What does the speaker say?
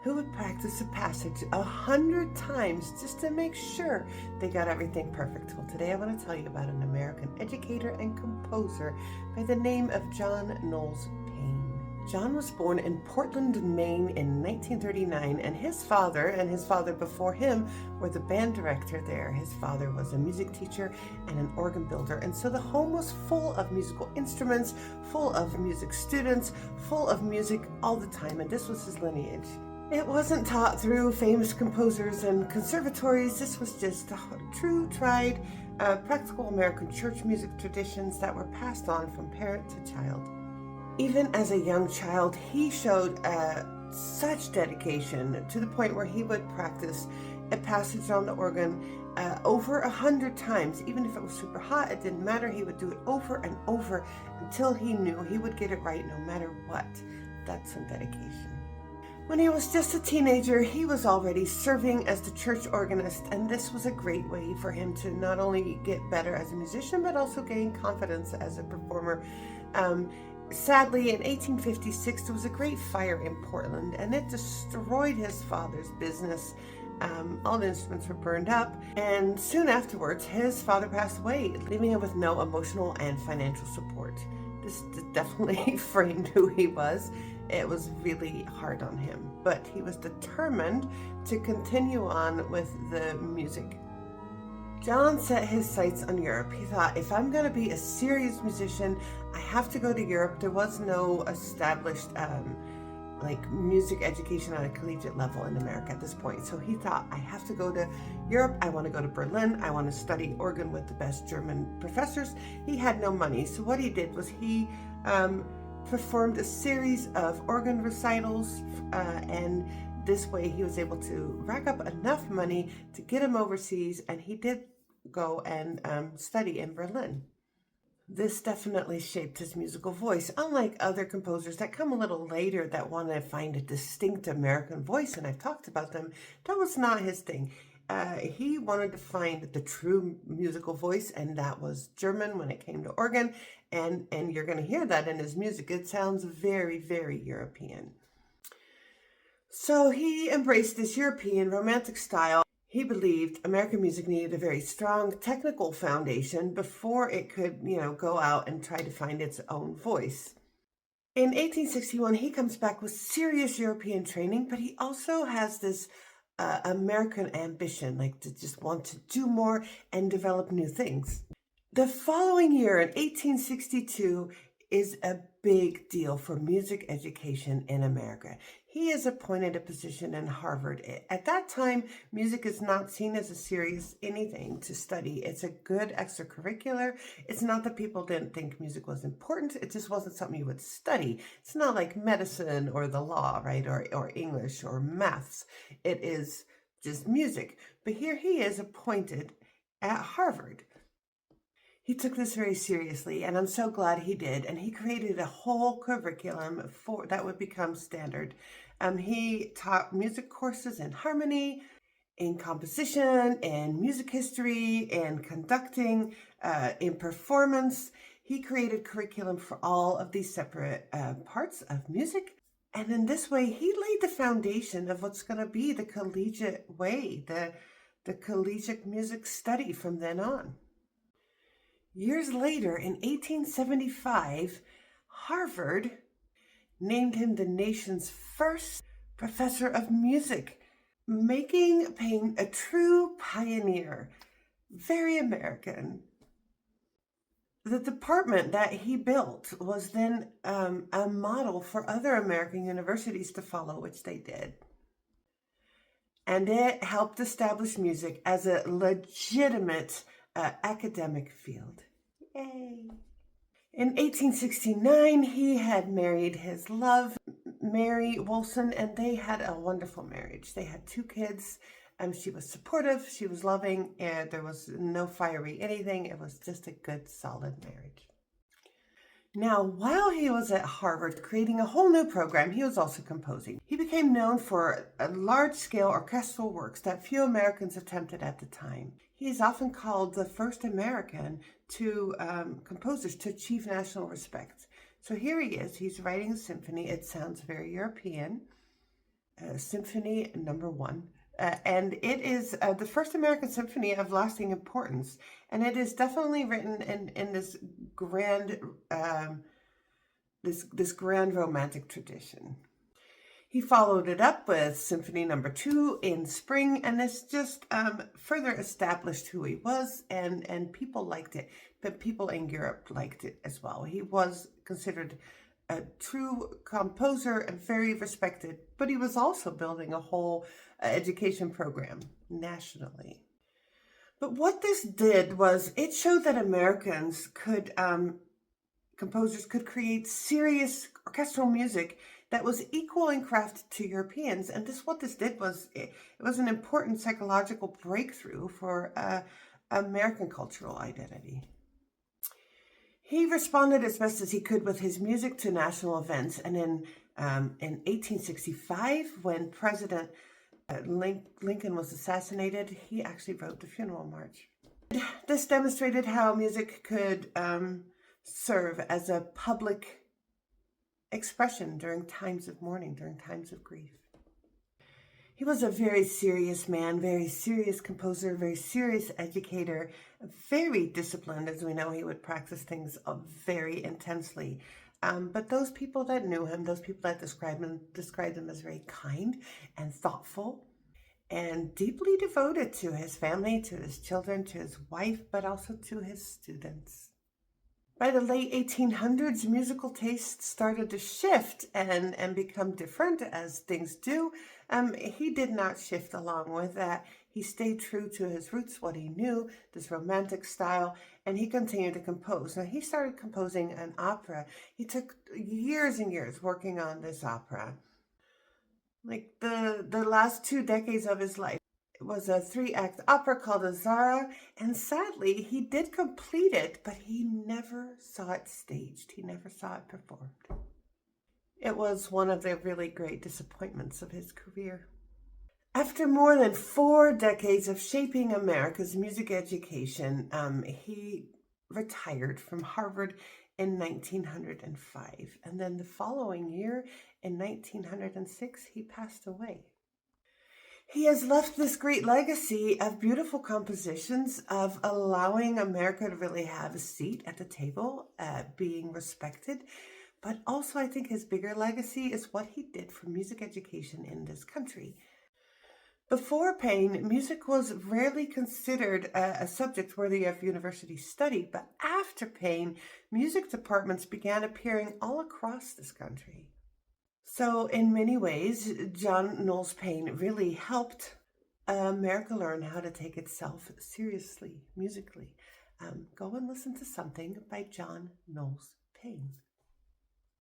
who would practice a passage 100 times just to make sure they got everything perfect. Well, today I want to tell you about an American educator and composer by the name of John Knowles Paine. John was born in Portland, Maine in 1939, and his father before him were the band director there. His father was a music teacher and an organ builder, and so the home was full of musical instruments, full of music students, full of music all the time, and this was his lineage. It wasn't taught through famous composers and conservatories. This was just true, tried, practical American church music traditions that were passed on from parent to child. Even as a young child, he showed such dedication to the point where he would practice a passage on the organ over 100 times. Even if it was super hot, it didn't matter. He would do it over and over until he knew he would get it right no matter what. That's some dedication. When he was just a teenager, he was already serving as the church organist, and this was a great way for him to not only get better as a musician, but also gain confidence as a performer. Sadly, in 1856, there was a great fire in Portland, and it destroyed his father's business. All the instruments were burned up, and soon afterwards, his father passed away, leaving him with no emotional and financial support. This definitely framed who he was. It was really hard on him, but he was determined to continue on with the music. John set his sights on Europe. He thought, if I'm going to be a serious musician, I have to go to Europe. There was no established music education at a collegiate level in America at this point. So he thought, I have to go to Europe. I want to go to Berlin. I want to study organ with the best German professors. He had no money. So what he did was he performed a series of organ recitals, and this way he was able to rack up enough money to get him overseas, and he did go and study in Berlin. This definitely shaped his musical voice. Unlike other composers that come a little later that want to find a distinct American voice, and I've talked about them, that was not his thing. He wanted to find the true musical voice, and that was German when it came to organ, and you're going to hear that in his music. It sounds very, very European. So he embraced this European romantic style. He believed American music needed a very strong technical foundation before it could, go out and try to find its own voice. In 1861, he comes back with serious European training, but he also has this American ambition, like to just want to do more and develop new things. The following year, in 1862, is a big deal for music education in America. He is appointed a position in Harvard. At that time, music is not seen as a serious anything to study. It's a good extracurricular. It's not that people didn't think music was important. It just wasn't something you would study. It's not like medicine or the law, right? Or English or maths. It is just music. But here he is appointed at Harvard. He took this very seriously, and I'm so glad he did. And he created a whole curriculum that would become standard. He taught music courses in harmony, in composition, in music history, in conducting, in performance. He created curriculum for all of these separate parts of music. And in this way, he laid the foundation of what's going to be the collegiate way, the collegiate music study from then on. Years later, in 1875, Harvard named him the nation's first professor of music, making Paine a true pioneer, very American. The department that he built was then a model for other American universities to follow, which they did. And it helped establish music as a legitimate academic field. Yay! In 1869, he had married his love, Mary Wilson, and they had a wonderful marriage. They had 2 kids. She was supportive, she was loving, and there was no fiery anything. It was just a good, solid marriage. Now, while he was at Harvard creating a whole new program, he was also composing. He became known for large-scale orchestral works that few Americans attempted at the time. He is often called the first American composers to achieve national respect. So here he is, he's writing a symphony. It sounds very European. Symphony Number 1. And it is the first American symphony of lasting importance. And it is definitely written in this grand, this grand romantic tradition. He followed it up with Symphony Number 2 in spring, and this just further established who he was, and people liked it, but people in Europe liked it as well. He was considered a true composer and very respected, but he was also building a whole education program nationally. But what this did was it showed that Americans could, composers could create serious orchestral music that was equal in craft to Europeans. And what this did was it was an important psychological breakthrough for American cultural identity. He responded as best as he could with his music to national events. And in 1865, when President Lincoln was assassinated, he actually wrote the funeral march. This demonstrated how music could serve as a public expression during times of mourning, during times of grief. He was a very serious man, very serious composer, very serious educator, very disciplined. As we know, he would practice things very intensely. But those people that knew him, those people that described him as very kind and thoughtful and deeply devoted to his family, to his children, to his wife, but also to his students. By the late 1800s, musical tastes started to shift and become different, as things do. He did not shift along with that. He stayed true to his roots, what he knew, this romantic style, and he continued to compose. Now, he started composing an opera. He took years and years working on this opera. Like the last 2 decades of his life. It was a 3-act opera called Azara, and sadly, he did complete it, but he never saw it staged. He never saw it performed. It was one of the really great disappointments of his career. After more than 4 decades of shaping America's music education, he retired from Harvard in 1905, and then the following year, in 1906, he passed away. He has left this great legacy of beautiful compositions, of allowing America to really have a seat at the table, being respected. But also, I think his bigger legacy is what he did for music education in this country. Before Paine, music was rarely considered a subject worthy of university study, but after Paine, music departments began appearing all across this country. So in many ways, John Knowles Paine really helped America learn how to take itself seriously, musically. Go and listen to something by John Knowles Paine.